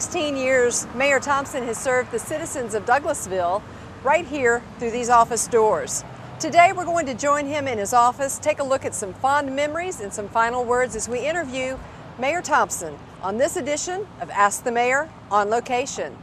16 years, Mayor Thompson has served the citizens of Douglasville right here through these office doors. Today we're going to join him in his office, take a look at some fond memories and some final words as we interview Mayor Thompson on this edition of Ask the Mayor on Location.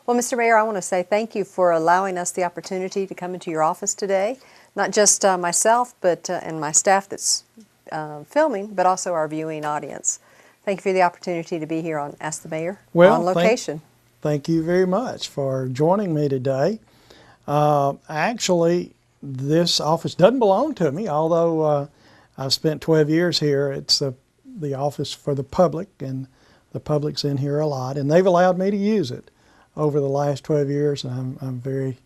Well, Mr. Mayor, I want to say thank you for allowing us the opportunity to come into your office today. Not just myself, but and my staff that's filming, but also our viewing audience. Thank you for the opportunity to be here on Ask the Mayor on Location. Thank you very much for joining me today. Actually, this office doesn't belong to me, although I've spent 12 years here. It's the office for the public, and the public's in here a lot, and they've allowed me to use it over the last 12 years, and I'm very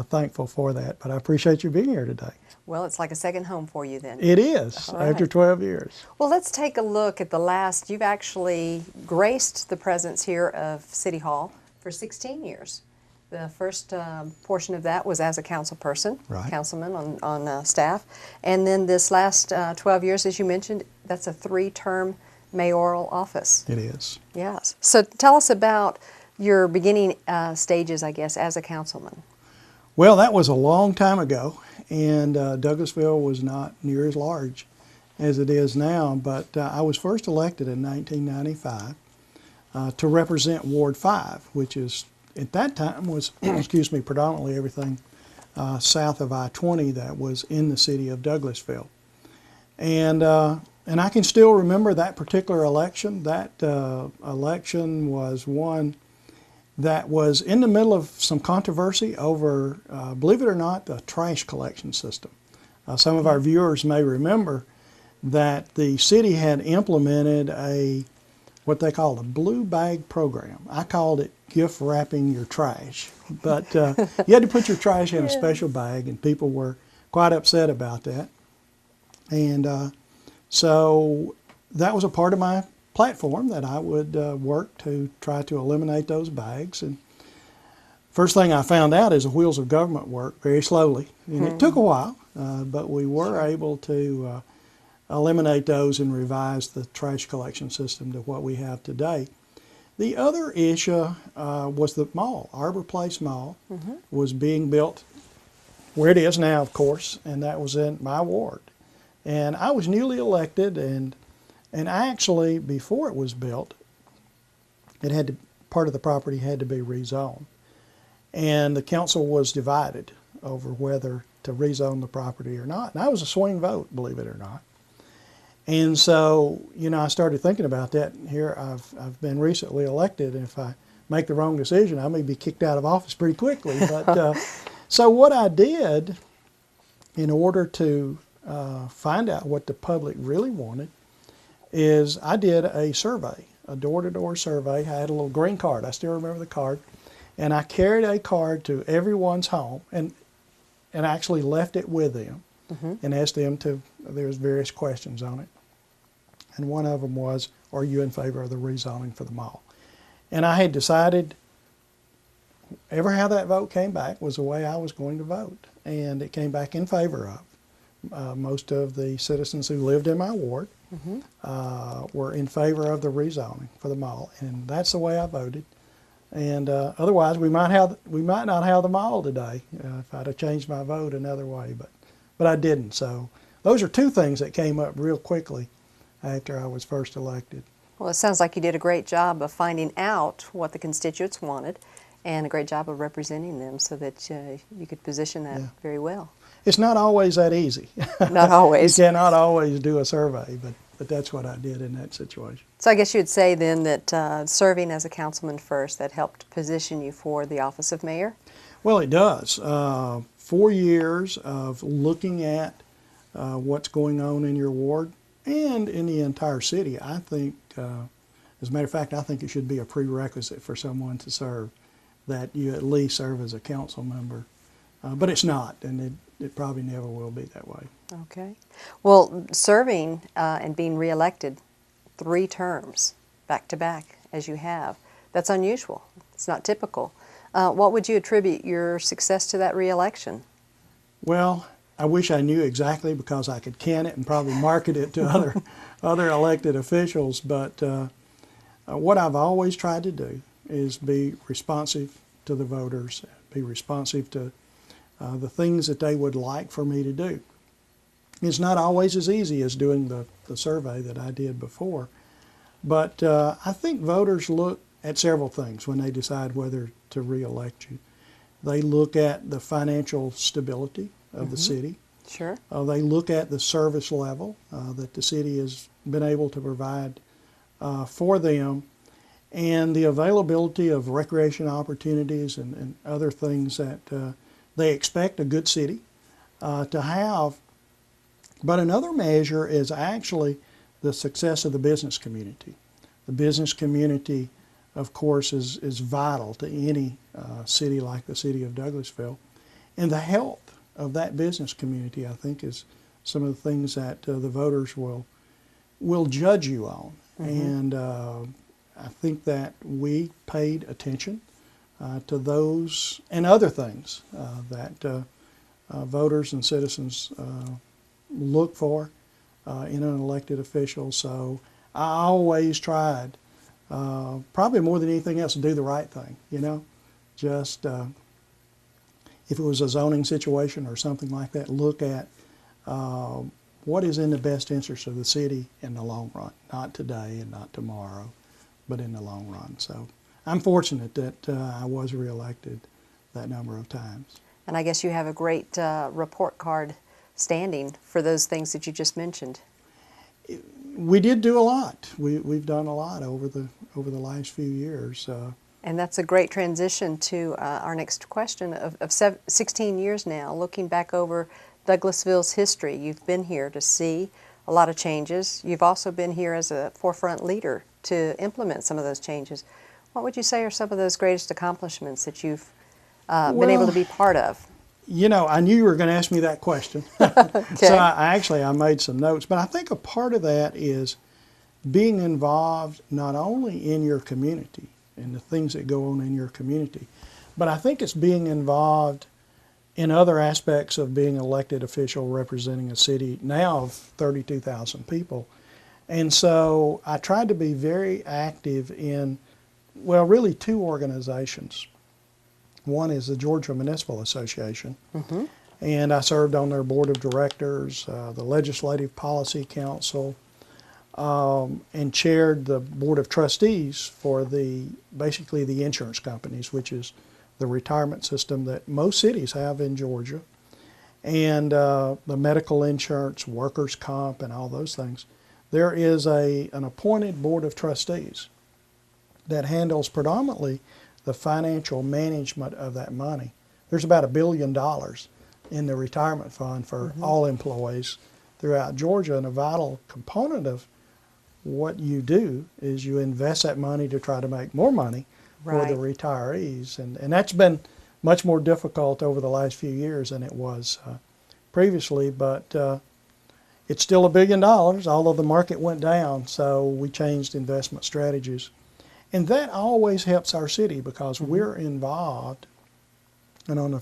thankful for that. But I appreciate you being here today. Well, it's like a second home for you then. It is, after 12 years. Well, let's take a look at the last. You've actually graced the presence here of City Hall for 16 years. The first portion of that was as a council person, councilman on staff. And then this last 12 years, as you mentioned, that's a 3-term mayoral office. It is. Yes. So tell us about your beginning stages, I guess, as a councilman. Well, that was a long time ago, and Douglasville was not near as large as it is now, but I was first elected in 1995 to represent Ward 5, which is, at that time, was, excuse me, predominantly everything south of I-20 that was in the city of Douglasville. And I can still remember that particular election. That election was one that was in the middle of some controversy over, believe it or not, the trash collection system. Some of our viewers may remember that the city had implemented what they called a blue bag program. I called it gift wrapping your trash. But you had to put your trash in a special bag, and people were quite upset about that. And so that was a part of my platform, that I would work to try to eliminate those bags. And first thing I found out is the wheels of government work very slowly, and it took a while, but we were able to eliminate those and revise the trash collection system to what we have today. The other issue was the mall. Arbor Place Mall was being built where it is now, of course, and that was in my ward. And I was newly elected, and actually, before it was built, part of the property had to be rezoned. And the council was divided over whether to rezone the property or not. And I was a swing vote, believe it or not. And so, you know, I started thinking about that. Here, I've been recently elected, and if I make the wrong decision, I may be kicked out of office pretty quickly. But so what I did, in order to find out what the public really wanted, is I did a survey, a door-to-door survey. I had a little green card. I still remember the card. And I carried a card to everyone's home and actually left it with them and asked them there was various questions on it. And one of them was, are you in favor of the rezoning for the mall? And I had decided, how that vote came back was the way I was going to vote. And it came back in favor of. Most of the citizens who lived in my ward were in favor of the rezoning for the mall, and that's the way I voted. And otherwise, we might not have the mall today if I'd have changed my vote another way, but I didn't. So those are two things that came up real quickly after I was first elected. Well, it sounds like you did a great job of finding out what the constituents wanted, and a great job of representing them so that you could position that very well. It's not always that easy. Not always. You cannot always do a survey, but that's what I did in that situation. So I guess you'd say then that serving as a councilman first, that helped position you for the office of mayor? Well, it does. 4 years of looking at what's going on in your ward and in the entire city. I think, as a matter of fact, I think it should be a prerequisite for someone to serve, that you at least serve as a council member. But it's not, and it probably never will be that way. Okay. Well, serving and being reelected 3 terms back to back as you have, that's unusual. It's not typical. What would you attribute your success to that reelection? Well, I wish I knew exactly because I could can it and probably market it to other elected officials. But what I've always tried to do is be responsive to the voters, be responsive to the things that they would like for me to do. It's not always as easy as doing the survey that I did before, but I think voters look at several things when they decide whether to re-elect you. They look at the financial stability of the city. Sure. They look at the service level that the city has been able to provide for them, and the availability of recreation opportunities and other things that they expect a good city to have. But another measure is actually the success of the business community. The business community, of course, is vital to any city like the city of Douglasville. And the health of that business community, I think, is some of the things that the voters will judge you on. And I think that we paid attention to those and other things that voters and citizens look for in an elected official. So I always tried, probably more than anything else, to do the right thing, you know. Just if it was a zoning situation or something like that, look at what is in the best interest of the city in the long run, not today and not tomorrow, but in the long run. So I'm fortunate that I was reelected that number of times. And I guess you have a great report card standing for those things that you just mentioned. We did do a lot. We've done a lot over the last few years. And that's a great transition to our next question of 16 years now, looking back over Douglasville's history. You've been here to see a lot of changes. You've also been here as a forefront leader to implement some of those changes. What would you say are some of those greatest accomplishments that you've been able to be part of? You know, I knew you were going to ask me that question. Okay. So I made some notes. But I think a part of that is being involved not only in your community and the things that go on in your community, but I think it's being involved in other aspects of being an elected official representing a city now of 32,000 people. And so I tried to be very active in, well, really 2 organizations. One is the Georgia Municipal Association, and I served on their board of directors, the Legislative Policy Council, and chaired the board of trustees for basically the insurance companies, which is the retirement system that most cities have in Georgia, and the medical insurance, workers' comp, and all those things. There is an appointed board of trustees that handles predominantly the financial management of that money. There's about $1 billion in the retirement fund for all employees throughout Georgia, and a vital component of what you do is you invest that money to try to make more money for the retirees. And that's been much more difficult over the last few years than it was previously, but it's still $1 billion, although the market went down, so we changed investment strategies. And that always helps our city because we're involved and on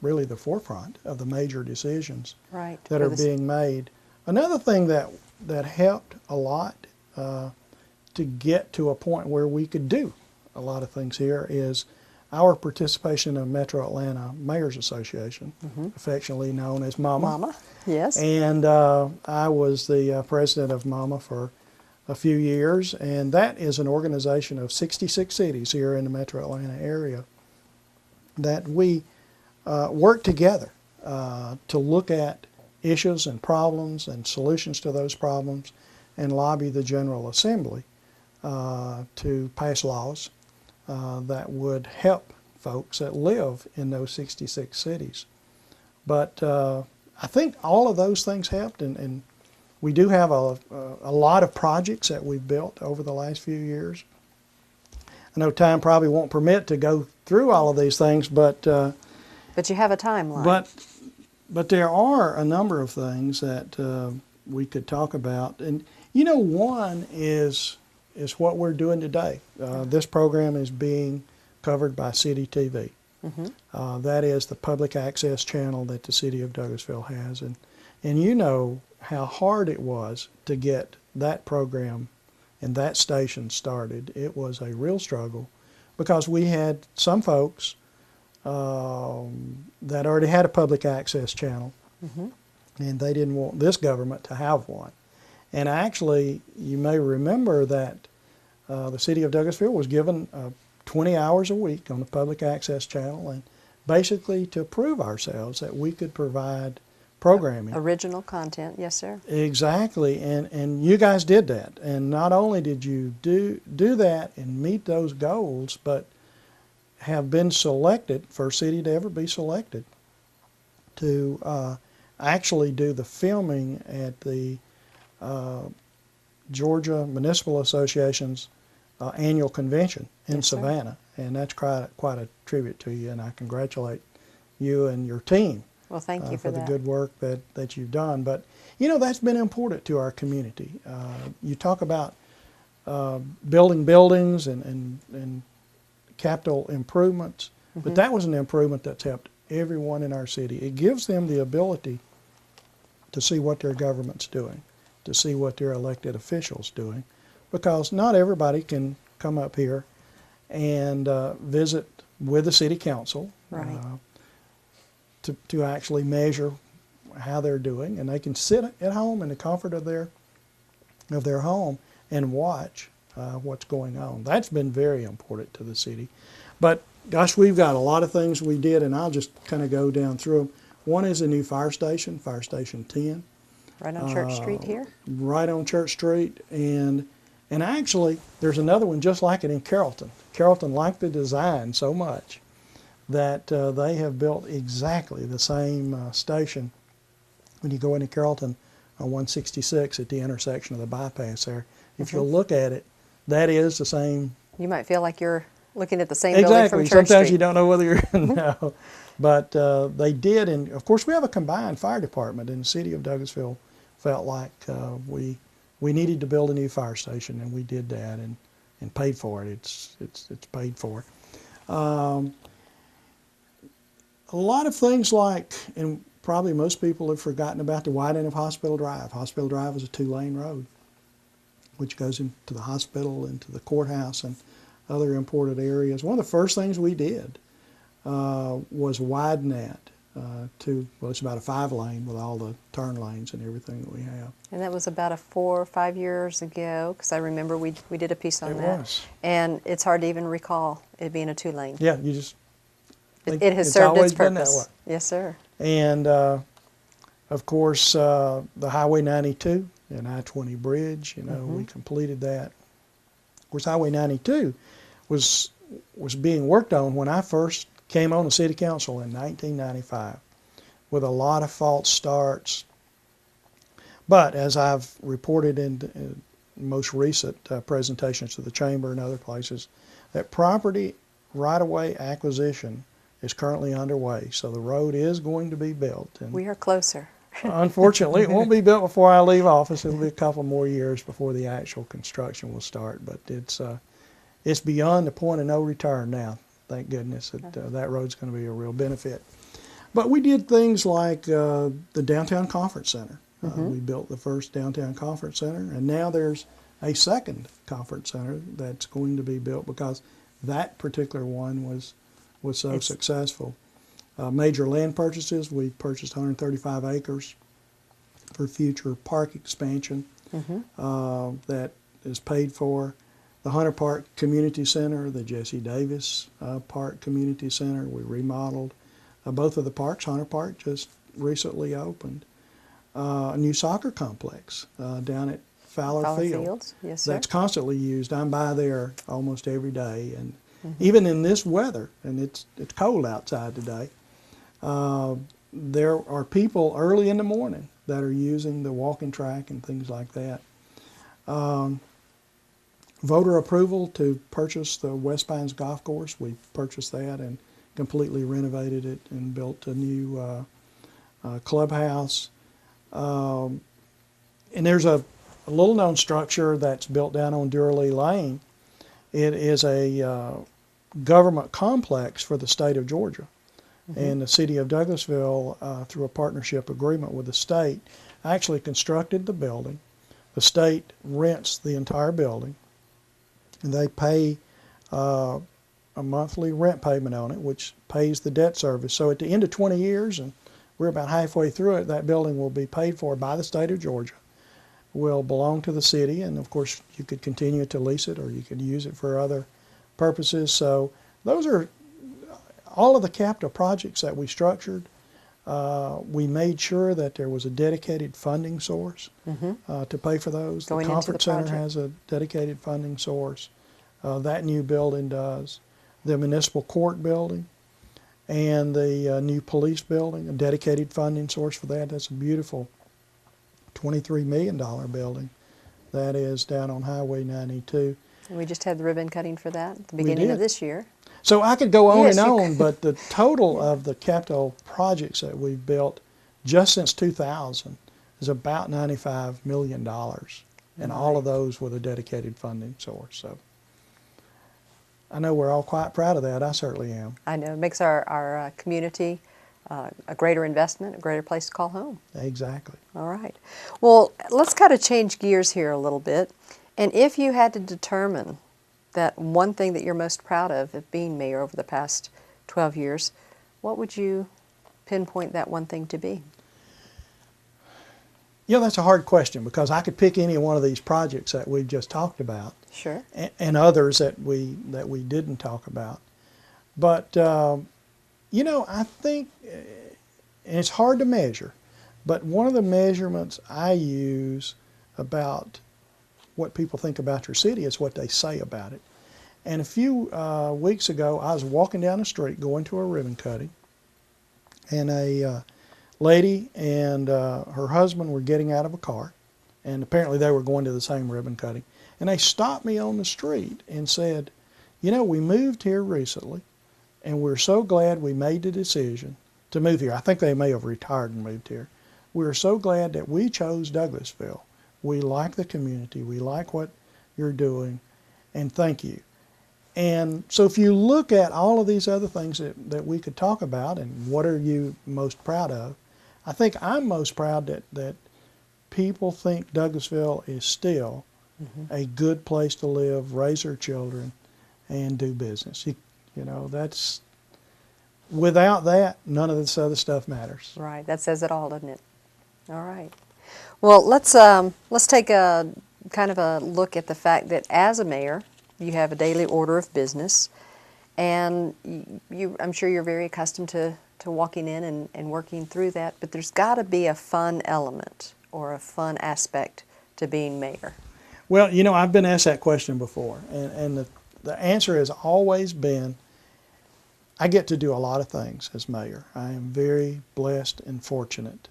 really the forefront of the major decisions that are being made. Another thing that helped a lot to get to a point where we could do a lot of things here is our participation in the Metro Atlanta Mayors Association, affectionately known as MAMA. MAMA, yes. And I was the president of MAMA for a few years, and that is an organization of 66 cities here in the Metro Atlanta area that we work together to look at issues and problems and solutions to those problems and lobby the General Assembly to pass laws that would help folks that live in those 66 cities. But I think all of those things helped, and we do have a lot of projects that we've built over the last few years. I know time probably won't permit to go through all of these things, but you have a timeline. But But there are a number of things that we could talk about. And, you know, one is what we're doing today. This program is being covered by City TV. That is the public access channel that the city of Douglasville has. And you know how hard it was to get that program and that station started. It was a real struggle because we had some folks that already had a public access channel, and they didn't want this government to have one. And actually, you may remember that the city of Douglasville was given 20 hours a week on the public access channel, and basically to prove ourselves that we could provide programming. Original content, yes, sir. Exactly, and you guys did that. And not only did you do that and meet those goals, but have been selected, first city to ever be selected, to actually do the filming at the Georgia Municipal Association's annual convention in Savannah. And that's quite a tribute to you, and I congratulate you and your team. Well, thank you for the that. good work that you've done. But, you know, that's been important to our community. You talk about building buildings and capital improvements, but that was an improvement that's helped everyone in our city. It gives them the ability to see what their government's doing, to see what their elected officials doing, because not everybody can come up here and visit with the city council. Right. To actually measure how they're doing, and they can sit at home in the comfort of their home and watch what's going on. That's been very important to the city. But gosh, we've got a lot of things we did, and I'll just kind of go down through them. One is a new fire station, Fire Station 10. Right on Church Street here? Right on Church Street, and actually there's another one just like it in Carrollton. Carrollton liked the design so much that they have built exactly the same station when you go into Carrollton on 166 at the intersection of the bypass there. If you'll look at it, that is the same. You might feel like you're looking at the same building from Church Sometimes Street. you don't know whether you're, no. But they did, and of course we have a combined fire department, and the city of Douglasville felt like we needed to build a new fire station, and we did that and paid for it. It's paid for. A lot of things like, and probably most people have forgotten about the widening of Hospital Drive. Hospital Drive is a 2-lane road which goes into the hospital, into the courthouse, and other important areas. One of the first things we did was widen that to, well, it's about a 5-lane with all the turn lanes and everything that we have. And that was about 4 or 5 years ago, because I remember we did a piece on that. It was. And it's hard to even recall it being a 2-lane. Yeah, you just... It has served its always been that purpose. way. Yes, sir. And of course, the Highway 92 and I-20 bridge, you know, we completed that. Of course, Highway 92 was being worked on when I first came on the city council in 1995 with a lot of false starts. But as I've reported in most recent presentations to the chamber and other places, that property right-of-way acquisition is currently underway, so the road is going to be built. And We are closer. unfortunately, it won't be built before I leave office. It'll be a couple more years before the actual construction will start, but it's beyond the point of no return now. Thank goodness that road's going to be a real benefit. But we did things like the Downtown Conference Center. We built the first Downtown Conference Center, and now there's a second conference center that's going to be built because that particular one was so successful. Major land purchases, we purchased 135 acres for future park expansion that is paid for. The Hunter Park Community Center, the Jesse Davis Park Community Center, we remodeled. Both of the parks, Hunter Park just recently opened. A new soccer complex down at Fowler Fields. Yes, sir. That's constantly used. I'm by there almost every day, and even in this weather, and it's cold outside today, there are people early in the morning that are using the walking track and things like that. Voter approval to purchase the West Pines Golf Course. We purchased that and completely renovated it and built a new clubhouse. And there's a little known structure that's built down on Durley Lane. It is a government complex for the state of Georgia. And the city of Douglasville, through a partnership agreement with the state, actually constructed the building. The state rents the entire building, and they pay a monthly rent payment on it, which pays the debt service. So at the end of 20 years, and we're about halfway through it, that building will be paid for by the state of Georgia, will belong to the city, and of course you could continue to lease it or you could use it for other purposes. So those are all of the capital projects that we structured. We made sure that there was a dedicated funding source to pay for those. Going the Conference into the Center has a dedicated funding source. That new building does. The municipal court building and the new police building, a dedicated funding source for that. That's a beautiful $23 million building that is down on Highway 92. And we just had the ribbon cutting for that at the beginning of this year. So I could go on Yes, and you on, but the total of the capital projects that we've built just since 2000 is about $95 million, and all of those with a dedicated funding source. So I know we're all quite proud of that. I certainly am. I know. It makes our community a greater investment, a greater place to call home. Exactly. All right. Well, let's kind of change gears here a little bit. And if you had to determine that one thing that you're most proud of being mayor over the past 12 years, what would you pinpoint that one thing to be? You know, that's a hard question because I could pick any one of these projects that we've just talked about. Sure. And others that we didn't talk about. But, you know, I think, and it's hard to measure, but one of the measurements I use about what people think about your city is what they say about it. And a few weeks ago, I was walking down the street going to a ribbon cutting, and a lady and her husband were getting out of a car, and apparently they were going to the same ribbon cutting. And they stopped me on the street and said, you know, we moved here recently, and we're so glad we made the decision to move here. I think they may have retired and moved here. We're so glad that we chose Douglasville. We like the community. We like what you're doing, and thank you. And so if you look at all of these other things that we could talk about and what are you most proud of, I think I'm most proud that people think Douglasville is still a good place to live, raise their children, and do business. You know, that's, without that, none of this other stuff matters. Right. That says it all, doesn't it? All right. Well, let's take a kind of a look at the fact that as a mayor, you have a daily order of business, and I'm sure you're very accustomed to walking in and working through that, but there's got to be a fun element or a fun aspect to being mayor. Well, you know, I've been asked that question before, and the answer has always been, I get to do a lot of things as mayor. I am very blessed and fortunate.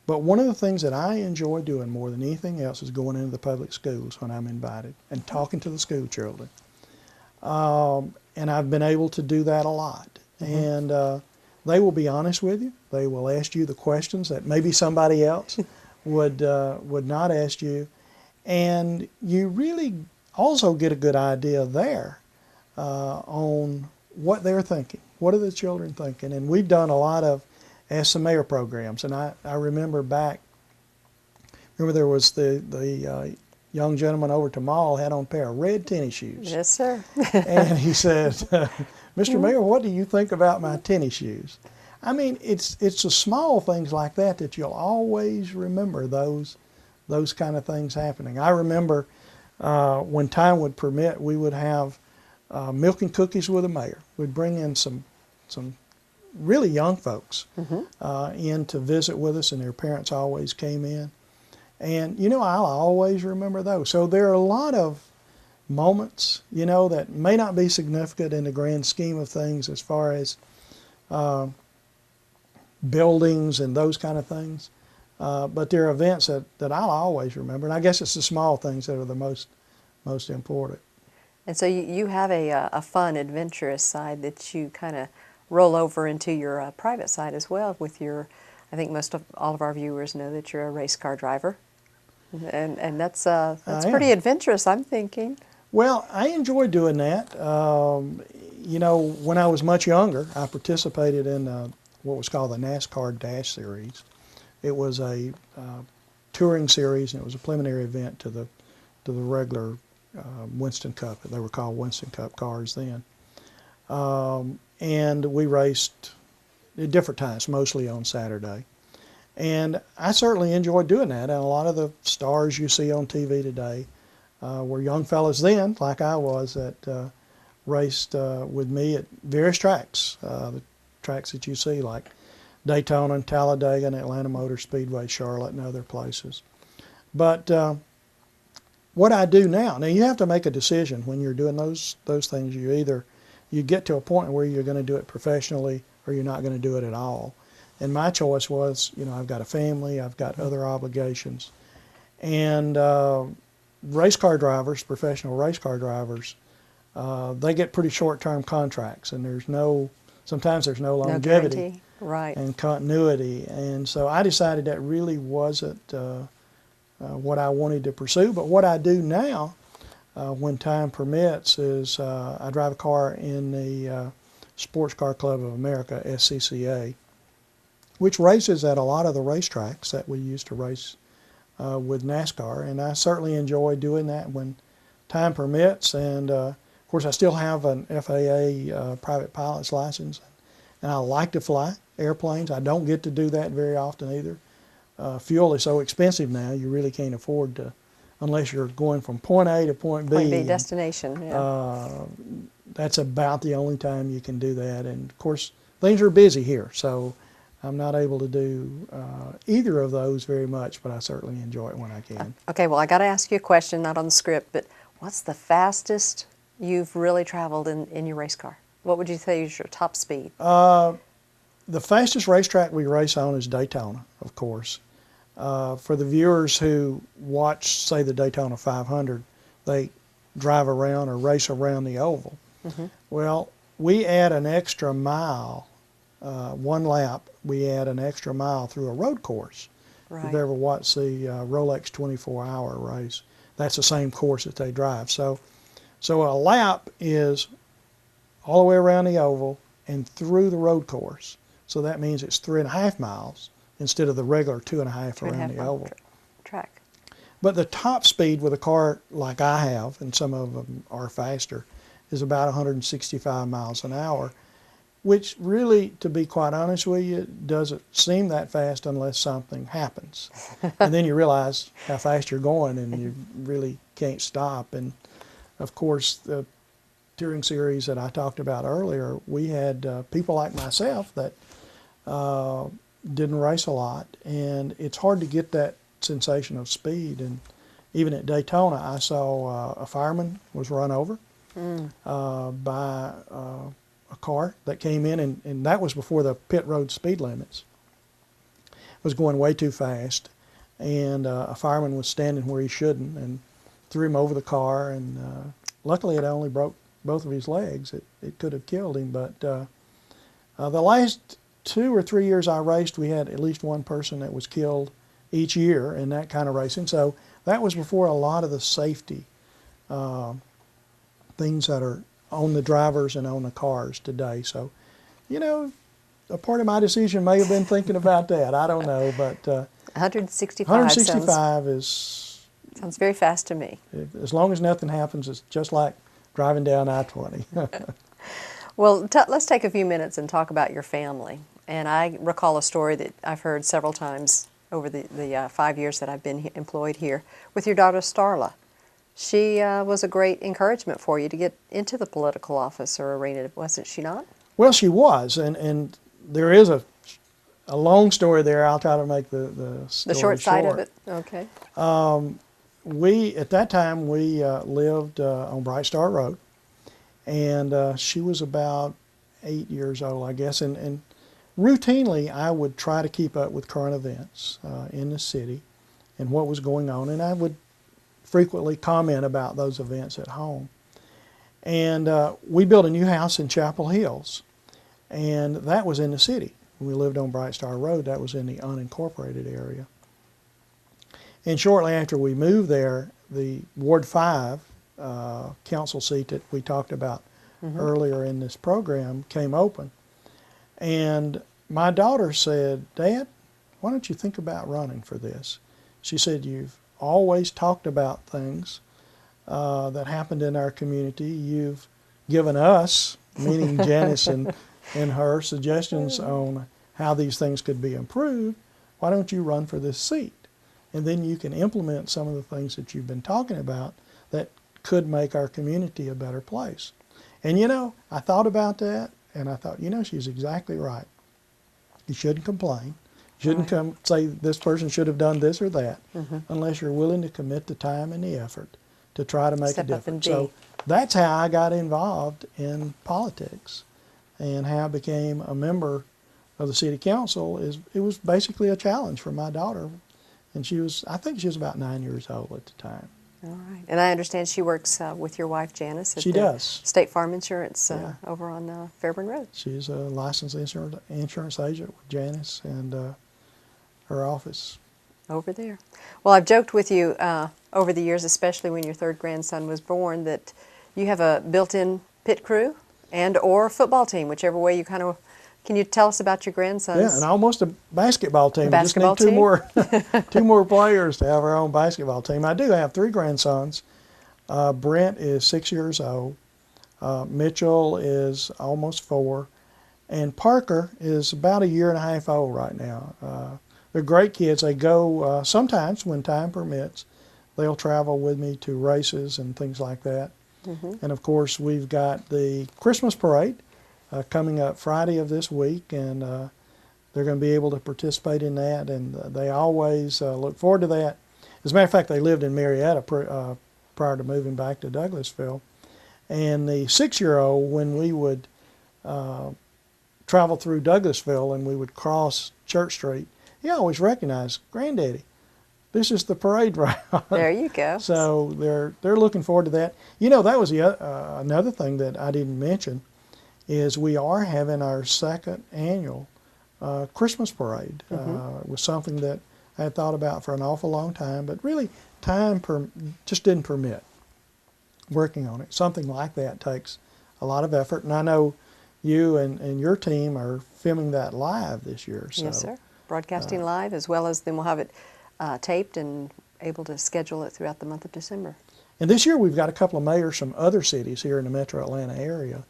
But one of the things that I enjoy doing more than anything else is going into the public schools when I'm invited and talking to the school children. And I've been able to do that a lot. And they will be honest with you. They will ask you the questions that maybe somebody else would not ask you. And you really also get a good idea there on what they're thinking. What are the children thinking? And we've done a lot of Ask the Mayor programs. And I remember there was the young gentleman over to Mall had on a pair of red tennis shoes. Yes, sir. And he said, Mr. Mayor, what do you think about my tennis shoes? I mean, it's the small things like that you'll always remember those kind of things happening. I remember when time would permit, we would have milk and cookies with the mayor. We'd bring in some really young folks in to visit with us, and their parents always came in. And, you know, I'll always remember those. So there are a lot of moments, you know, that may not be significant in the grand scheme of things as far as buildings and those kind of things. But there are events that I'll always remember. And I guess it's the small things that are the most important. And so you have a fun, adventurous side that you kind of roll over into your private side as well with your I think most of all of our viewers know that you're a race car driver, and that's pretty adventurous, I'm thinking. Well, I enjoy doing that. You know, when I was much younger, I participated in what was called the NASCAR Dash Series. It was a touring series, and it was a preliminary event to the regular Winston Cup. They were called Winston Cup cars then. And we raced at different times, mostly on Saturday. And I certainly enjoyed doing that. And a lot of the stars you see on TV today were young fellas then, like I was, that raced with me at various tracks, the tracks that you see like Daytona and Talladega and Atlanta Motor Speedway, Charlotte, and other places. But what I do now you have to make a decision when you're doing those things. You get to a point where you're going to do it professionally or you're not going to do it at all. And my choice was, you know, I've got a family, I've got other obligations. And race car drivers, professional race car drivers, they get pretty short-term contracts, and sometimes there's no longevity and continuity. And so I decided that really wasn't what I wanted to pursue. But what I do now, when time permits, is I drive a car in the Sports Car Club of America, SCCA, which races at a lot of the racetracks that we used to race with NASCAR. And I certainly enjoy doing that when time permits. And of course, I still have an FAA private pilot's license. And I like to fly airplanes. I don't get to do that very often either. Fuel is so expensive now, you really can't afford to, unless you're going from point A to point B. Point B destination, yeah. That's about the only time you can do that. And of course, things are busy here, so I'm not able to do either of those very much, but I certainly enjoy it when I can. Okay, well, I got to ask you a question, not on the script, but what's the fastest you've really traveled in your race car? What would you say is your top speed? The fastest racetrack we race on is Daytona, of course. For the viewers who watch, say, the Daytona 500, they drive around or race around the oval. Mm-hmm. Well, we add an extra mile, one lap, we add an extra mile through a road course. Right. If you've ever watched the Rolex 24-hour race, that's the same course that they drive. So a lap is all the way around the oval and through the road course. So that means it's 3.5 miles instead of the regular 2.5 around the oval track. But the top speed with a car like I have, and some of them are faster, is about 165 miles an hour, which really, to be quite honest with you, doesn't seem that fast unless something happens. And then you realize how fast you're going and you really can't stop. And of course, the touring series that I talked about earlier, we had people like myself that didn't race a lot, and it's hard to get that sensation of speed. And even at Daytona, I saw a fireman was run over by a car that came in, and that was before the pit road speed limits. It was going way too fast, and a fireman was standing where he shouldn't and threw him over the car, and luckily it only broke both of his legs. It could have killed him, but the last 2 or 3 years I raced, we had at least one person that was killed each year in that kind of racing. So that was before a lot of the safety things that are on the drivers and on the cars today. So, you know, a part of my decision may have been thinking about that. I don't know, but 165 sounds very fast to me. As long as nothing happens, it's just like driving down I-20. Well, let's take a few minutes and talk about your family. And I recall a story that I've heard several times over the 5 years that I've been employed here with your daughter Starla. She was a great encouragement for you to get into the political office or arena, wasn't she not? Well, she was, and there is a long story there. I'll try to make the story short side of it. Okay. At that time we lived on Bright Star Road, and she was about 8 years old, I guess, and routinely I would try to keep up with current events in the city and what was going on, and I would frequently comment about those events at home. And we built a new house in Chapel Hills, and that was in the city. when we lived on Bright Star Road, that was in the unincorporated area. And shortly after we moved there, the Ward 5 council seat that we talked about earlier in this program came open. And my daughter said, "Dad, why don't you think about running for this?" She said, "You've always talked about things that happened in our community. You've given us," meaning Janice and her, suggestions on how these things could be improved. "Why don't you run for this seat? And then you can implement some of the things that you've been talking about that could make our community a better place." And you know, I thought about that, and I thought, you know, she's exactly right. You shouldn't complain. You shouldn't come say this person should have done this or that, unless you're willing to commit the time and the effort to try to make a difference. So that's how I got involved in politics, and how I became a member of the city council. It was basically a challenge for my daughter. And I think she was about 9 years old at the time. All right. And I understand she works with your wife, Janice, at she does. State Farm Insurance over on Fairburn Road. She's a licensed insurance agent with Janice and her office. Over there. Well, I've joked with you over the years, especially when your third grandson was born, that you have a built-in pit crew and or football team, whichever way you kind of... Can you tell us about your grandsons? Yeah, and almost a basketball team. Basketball we just need two more players to have our own basketball team. I do have 3 grandsons. Brent is 6 years old. Mitchell is almost 4. And Parker is about 1.5 years old right now. They're great kids. They go, sometimes when time permits, they'll travel with me to races and things like that. And of course, we've got the Christmas parade coming up Friday of this week, and they're going to be able to participate in that, and they always look forward to that. As a matter of fact, they lived in Marietta prior to moving back to Douglasville. And the 6-year-old, when we would travel through Douglasville and we would cross Church Street, he always recognized, "Granddaddy, this is the parade route." There you go. So they're looking forward to that. You know, that was another thing that I didn't mention, is we are having our 2nd annual Christmas parade. It was something that I had thought about for an awful long time, but really time just didn't permit working on it. Something like that takes a lot of effort, and I know you and your team are filming that live this year. So, yes, sir. Broadcasting live, as well as then we'll have it taped and able to schedule it throughout the month of December. And this year we've got a couple of mayors from other cities here in the metro Atlanta area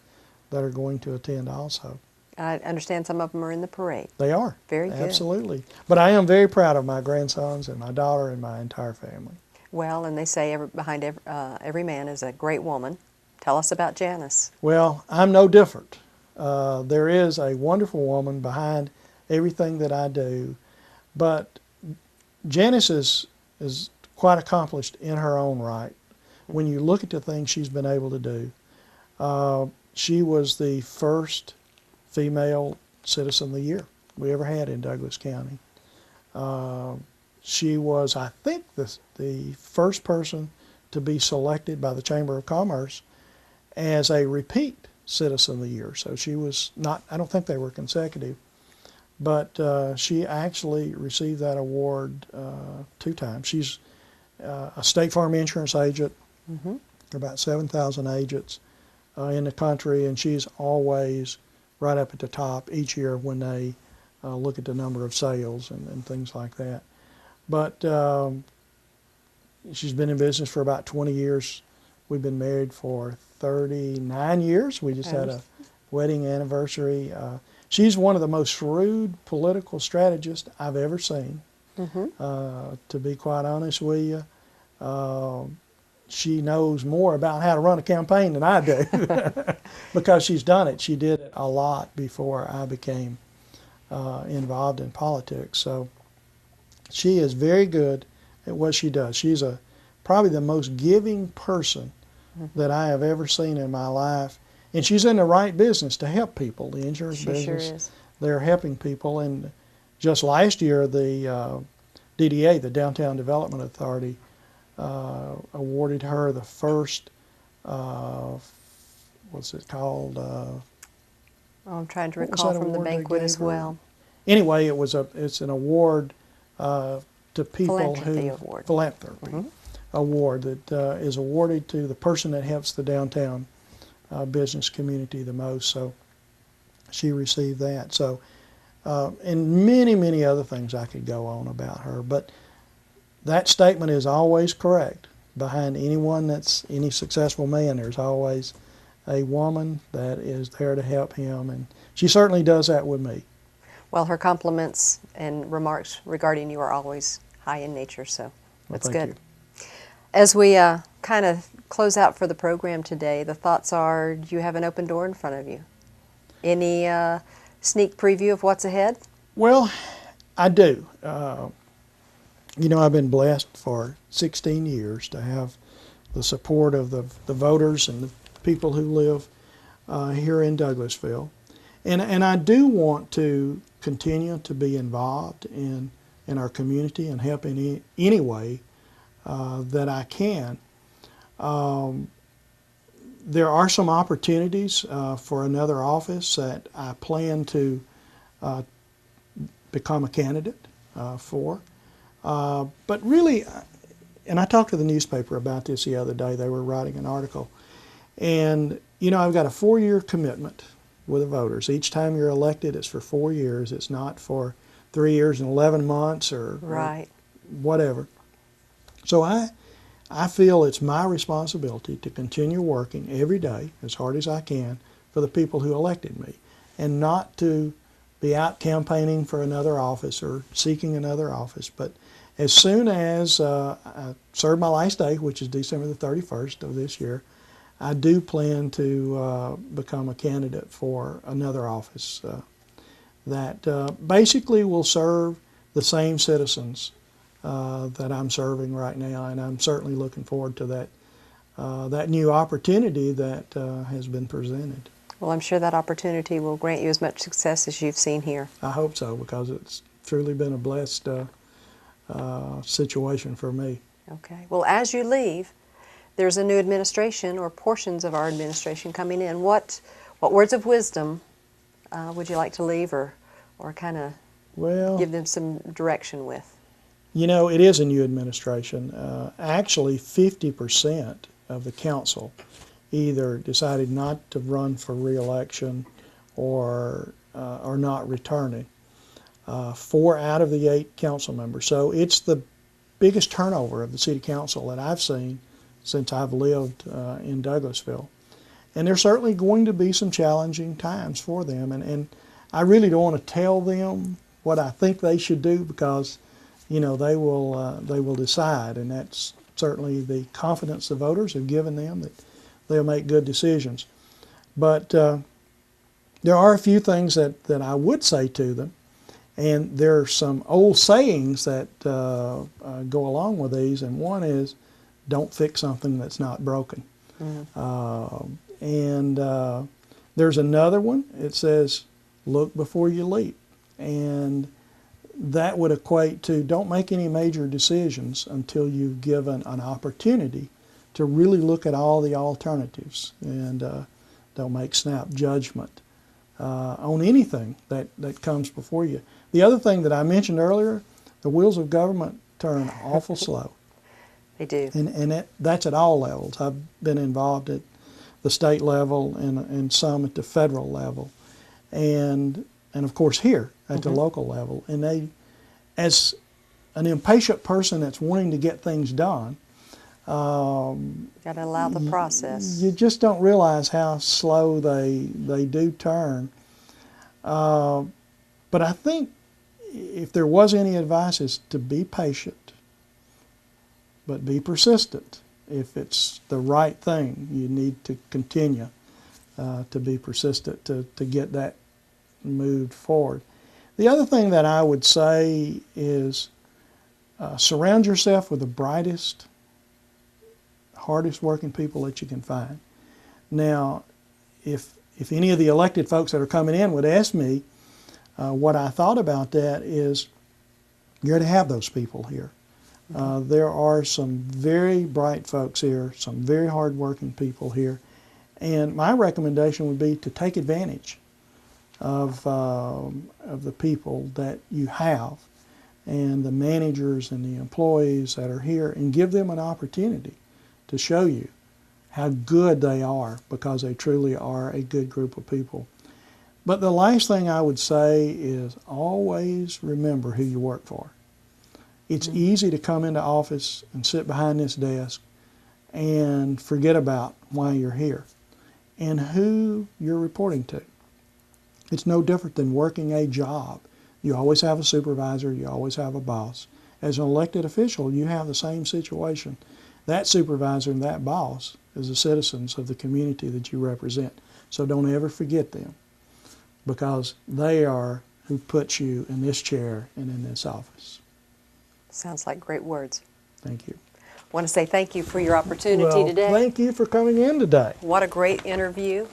that are going to attend also. I understand some of them are in the parade. They are. Very good. Absolutely. But I am very proud of my grandsons and my daughter and my entire family. Well, and they say behind every man is a great woman. Tell us about Janice. Well, I'm no different. There is a wonderful woman behind everything that I do, but Janice is quite accomplished in her own right. When you look at the things she's been able to do, she was the first female Citizen of the Year we ever had in Douglas County. She was, I think, the first person to be selected by the Chamber of Commerce as a repeat Citizen of the Year. So she was not, I don't think they were consecutive, but she actually received that award 2 times. She's a State Farm Insurance agent, about 7,000 agents in the country, and she's always right up at the top each year when they look at the number of sales and things like that. But she's been in business for about 20 years. We've been married for 39 years. We just had a wedding anniversary. She's one of the most shrewd political strategists I've ever seen, to be quite honest with you. She knows more about how to run a campaign than I do because she's done it. She did it a lot before I became involved in politics. So she is very good at what she does. She's probably the most giving person that I have ever seen in my life. And she's in the right business to help people, the insurance business. Sure is. They're helping people. And just last year, the DDA, the Downtown Development Authority, awarded her the first, what's it called? I'm trying to recall from the banquet as well. anyway, it's an award to people philanthropy award that is awarded to the person that helps the downtown business community the most. So she received that. So and many other things I could go on about her, but that statement is always correct. Behind anyone that's any successful man, there's always a woman that is there to help him, and she certainly does that with me. Well, her compliments and remarks regarding you are always high in nature, so that's good. You. As we kind of close out for the program today, the thoughts are, you have an open door in front of you. Any sneak preview of what's ahead? Well, I do. You know, I've been blessed for 16 years to have the support of the voters and the people who live here in Douglasville. And I do want to continue to be involved in our community and help in any way that I can. There are some opportunities for another office that I plan to become a candidate for. But really, and I talked to the newspaper about this the other day. They were writing an article. And, you know, I've got a 4-year commitment with the voters. Each time you're elected, it's for 4 years. It's not for 3 years and 11 months or whatever. So I feel it's my responsibility to continue working every day as hard as I can for the people who elected me, and not to be out campaigning for another office or seeking another office. But as soon as I serve my last day, which is December the 31st of this year, I do plan to become a candidate for another office that basically will serve the same citizens that I'm serving right now, and I'm certainly looking forward to that new opportunity that has been presented. Well, I'm sure that opportunity will grant you as much success as you've seen here. I hope so, because it's truly been a blessed situation for me. Okay. Well, as you leave, there's a new administration or portions of our administration coming in. What words of wisdom would you like to leave or kind of give them some direction with? You know, it is a new administration. Actually, 50% of the council either decided not to run for re-election or not returning. 4 out of the 8 council members. So it's the biggest turnover of the city council that I've seen since I've lived in Douglasville. And there's certainly going to be some challenging times for them. And I really don't want to tell them what I think they should do, because, you know, they will decide. And that's certainly the confidence the voters have given them, that they'll make good decisions. But there are a few things that I would say to them. And there are some old sayings that go along with these, and one is, don't fix something that's not broken. Mm-hmm. And there's another one. It says, look before you leap. And that would equate to, don't make any major decisions until you've given an opportunity to really look at all the alternatives, and don't make snap judgment on anything that comes before you. The other thing that I mentioned earlier, the wheels of government turn awful slow. They do. And that's at all levels. I've been involved at the state level and some at the federal level, and of course here at the local level. And they, as an impatient person that's wanting to get things done, got to allow the process. You just don't realize how slow they do turn. But I think if there was any advice, is to be patient, but be persistent. If it's the right thing, you need to continue to be persistent to get that moved forward. The other thing that I would say is surround yourself with the brightest, hardest working people that you can find. Now, if any of the elected folks that are coming in would ask me what I thought about that, is you're to have those people here. There are some very bright folks here, some very hard-working people here, and my recommendation would be to take advantage of the people that you have and the managers and the employees that are here, and give them an opportunity to show you how good they are, because they truly are a good group of people. But the last thing I would say is always remember who you work for. It's easy to come into office and sit behind this desk and forget about why you're here and who you're reporting to. It's no different than working a job. You always have a supervisor, you always have a boss. As an elected official, you have the same situation. That supervisor and that boss is the citizens of the community that you represent. So don't ever forget them, because they are who put you in this chair and in this office. Sounds like great words. Thank you. I want to say thank you for your opportunity today. Thank you for coming in today. What a great interview.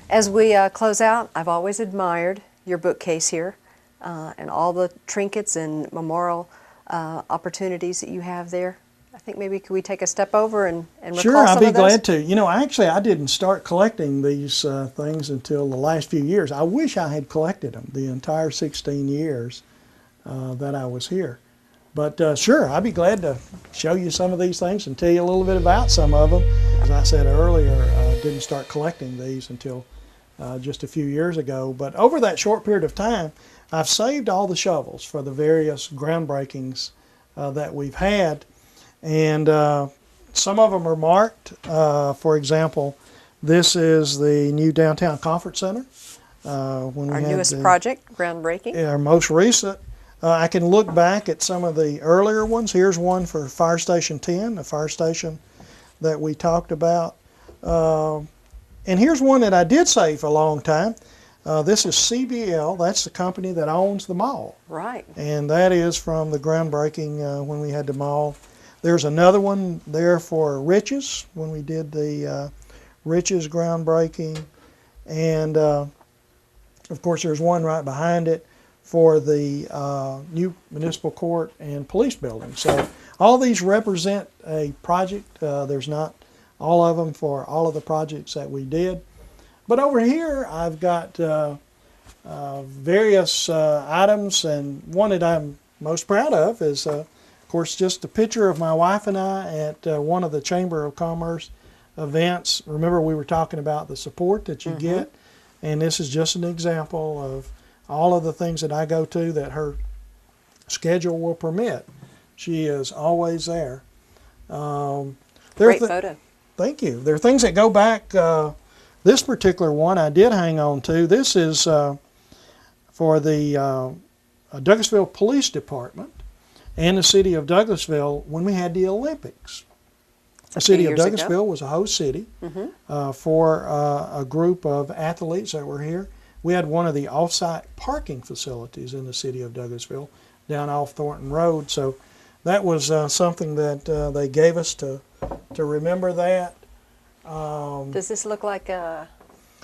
As we close out, I've always admired your bookcase here and all the trinkets and memorial opportunities that you have there. I think maybe could we take a step over and recall Sure, some I'd of be those? glad to. You know, actually, I didn't start collecting these things until the last few years. I wish I had collected them the entire 16 years that I was here. But sure, I'd be glad to show you some of these things and tell you a little bit about some of them. As I said earlier, I didn't start collecting these until just a few years ago. But over that short period of time, I've saved all the shovels for the various groundbreakings that we've had. And some of them are marked. For example, this is the new downtown conference center. When Our we had newest project, groundbreaking. our most recent. I can look back at some of the earlier ones. Here's one for Fire Station 10, the fire station that we talked about. And here's one that I did save for a long time. This is CBL. That's the company that owns the mall. Right. And that is from the groundbreaking when we had the mall. There's another one there for Riches when we did the Riches groundbreaking. And of course, there's one right behind it for the new municipal court and police building. So all these represent a project. There's not all of them for all of the projects that we did. But over here I've got various items, and one that I'm most proud of is of course just a picture of my wife and I at one of the Chamber of Commerce events. Remember, we were talking about the support that you get, and this is just an example of all of the things that I go to that her schedule will permit. She is always there. Great photo. Thank you. There are things that go back. This particular one I did hang on to. This is for the Douglasville Police Department and the city of Douglasville when we had the Olympics. The city of Douglasville was a host city for a group of athletes that were here. We had one of the off-site parking facilities in the city of Douglasville down off Thornton Road. So that was something that they gave us to remember that. Does this look like a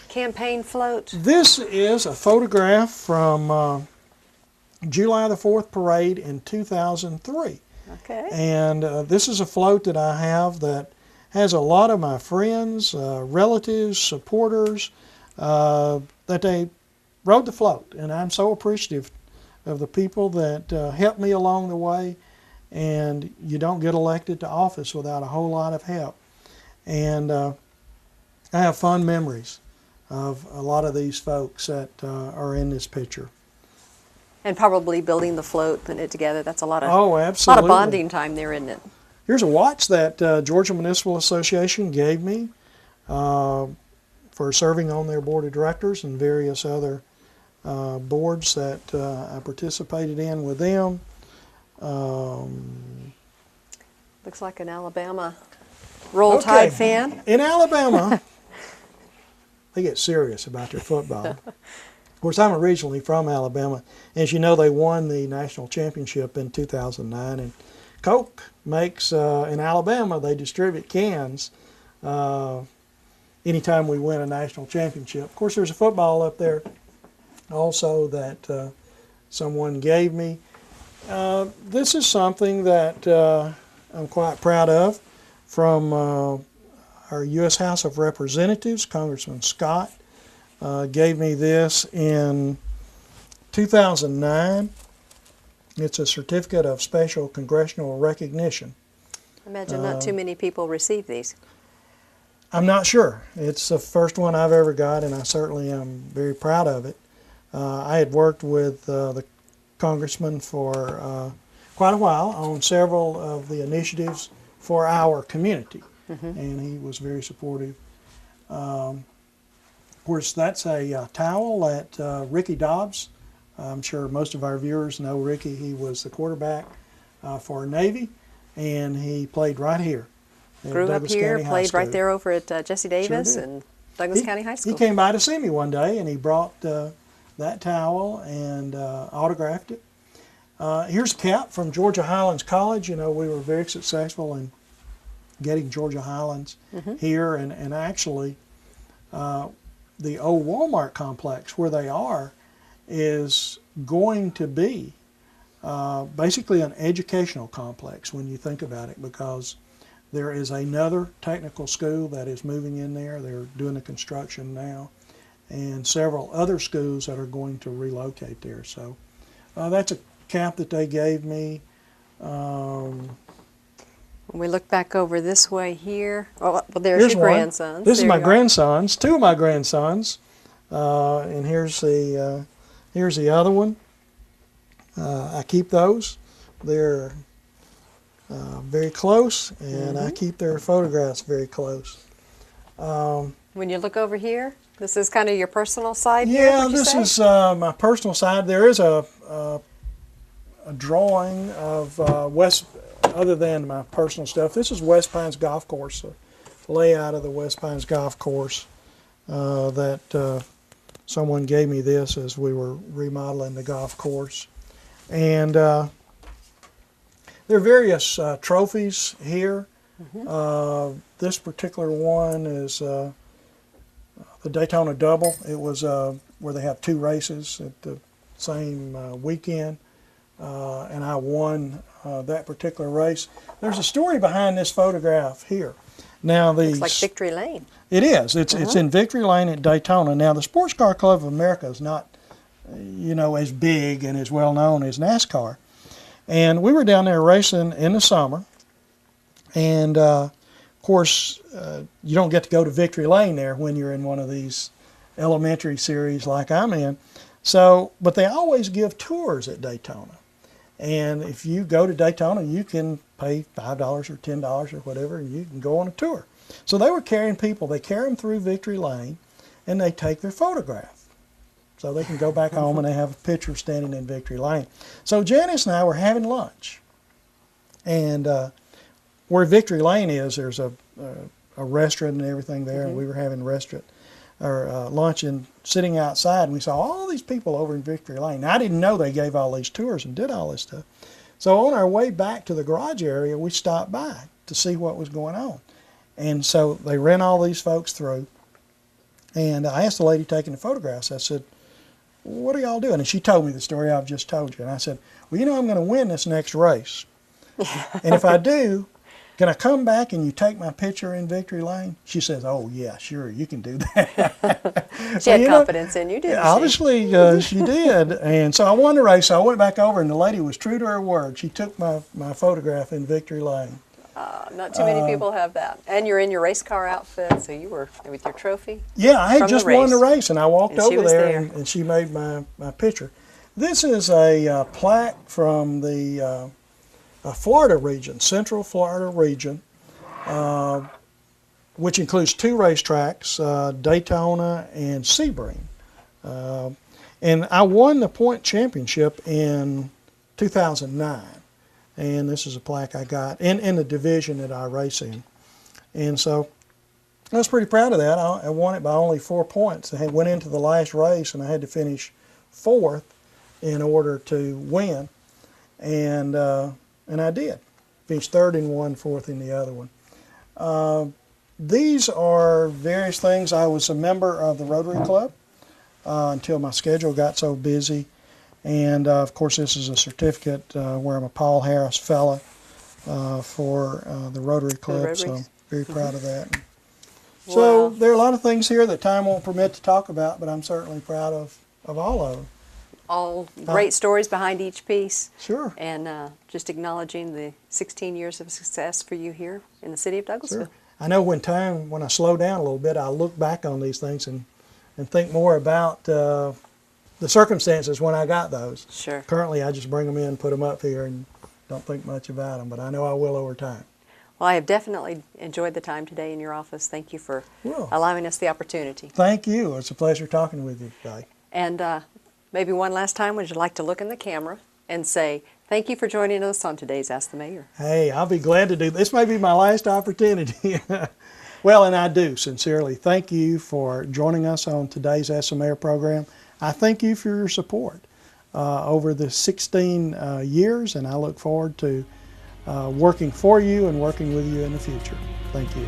campaign float? This is a photograph from July the 4th parade in 2003. Okay. And this is a float that I have that has a lot of my friends, relatives, supporters, that they rode the float. And I'm so appreciative of the people that helped me along the way. And you don't get elected to office without a whole lot of help. And I have fond memories of a lot of these folks that are in this picture. And probably building the float, putting it together. That's a lot of absolutely. lot of bonding time there, isn't it? Here's a watch that Georgia Municipal Association gave me for serving on their board of directors and various other boards that I participated in with them. Looks like an Alabama Roll Tide fan. In Alabama, they get serious about their football. Of course, I'm originally from Alabama. As you know, they won the national championship in 2009, and Coke makes, in Alabama, they distribute cans anytime we win a national championship. Of course, there's a football up there also that someone gave me. This is something that I'm quite proud of from our U.S. House of Representatives, Congressman Scott. gave me this in 2009. It's a certificate of special congressional recognition. I imagine not too many people receive these. I'm not sure. It's the first one I've ever got, and I certainly am very proud of it. I had worked with the congressman for quite a while on several of the initiatives for our community, and he was very supportive. Of course, that's a towel that Ricky Dobbs, I'm sure most of our viewers know Ricky. He was the quarterback for Navy, and he played right here. Grew up here, played right there over at Jesse Davis and Douglas County High School. He came by to see me one day, and he brought that towel and autographed it. Here's a cap from Georgia Highlands College. You know, we were very successful in getting Georgia Highlands here, and actually the old Walmart complex where they are is going to be basically an educational complex when you think about it, because there is another technical school that is moving in there. They're doing the construction now, and several other schools that are going to relocate there. So that's a cap that they gave me. When we look back over this way here, well, there's your grandsons. This is my grandsons, two of my grandsons, and here's the other one. I keep those. They're very close, and I keep their photographs very close. When you look over here, this is kind of your personal side here? Yeah, this is my personal side. There is a drawing of West, other than my personal stuff. This is West Pines Golf Course, a layout of the West Pines Golf Course that someone gave me this as we were remodeling the golf course. And there are various trophies here. This particular one is the Daytona Double. It was where they have two races at the same weekend, and I won that particular race. There's a story behind this photograph here. Now, looks like Victory Lane. It is. It's in Victory Lane at Daytona. Now, the Sports Car Club of America is not, you know, as big and as well known as NASCAR. And we were down there racing in the summer, and of course, you don't get to go to Victory Lane there when you're in one of these elementary series like I'm in. So, but they always give tours at Daytona. And if you go to Daytona, you can pay $5 or $10 or whatever, and you can go on a tour. So they were carrying people. They carry them through Victory Lane, and they take their photograph. So they can go back home and they have a picture standing in Victory Lane. So Janice and I were having lunch. And where Victory Lane is, there's a restaurant and everything there. And we were having lunch and sitting outside. And we saw all these people over in Victory Lane. Now, I didn't know they gave all these tours and did all this stuff. So on our way back to the garage area, we stopped by to see what was going on. And so they ran all these folks through. And I asked the lady taking the photographs, I said, what are y'all doing? And she told me the story I've just told you. And I said, well, you know, I'm going to win this next race. And if I do, can I come back and you take my picture in Victory Lane? She says, oh, yeah, sure, you can do that. She had confidence in you, didn't she? Obviously, she did. And so I won the race. So I went back over, and the lady was true to her word. She took my photograph in Victory Lane. Not too many people have that. And you're in your race car outfit, so you were with your trophy. Yeah, I had just won the race, and I walked over there, and she made my picture. This is a plaque from the Florida region, Central Florida region, which includes two racetracks, Daytona and Sebring. And I won the point championship in 2009. And this is a plaque I got in the division that I race in. And so I was pretty proud of that. I won it by only 4 points. I went into the last race, and I had to finish fourth in order to win. And I did. Finished third in one, fourth in the other one. These are various things. I was a member of the Rotary Club until my schedule got so busy. And, of course, this is a certificate where I'm a Paul Harris Fellow for the Rotary Club, so I'm very proud of that. So Well, there are a lot of things here that time won't permit to talk about, but I'm certainly proud of all of them. all great stories behind each piece. Sure. And just acknowledging the 16 years of success for you here in the city of Douglasville. Sure. I know when I slow down a little bit, I look back on these things and think more about the circumstances when I got those. Sure. Currently, I just bring them in, put them up here, and don't think much about them, but I know I will over time. Well, I have definitely enjoyed the time today in your office. Thank you for Well, allowing us the opportunity. thank you. It's a pleasure talking with you today. And maybe one last time, would you like to look in the camera and say, thank you for joining us on today's Ask the Mayor? Hey, I'll be glad to do this. May be my last opportunity. Well, and I do sincerely thank you for joining us on today's Ask the Mayor program. I thank you for your support over the 16 years, and I look forward to working for you and working with you in the future. Thank you.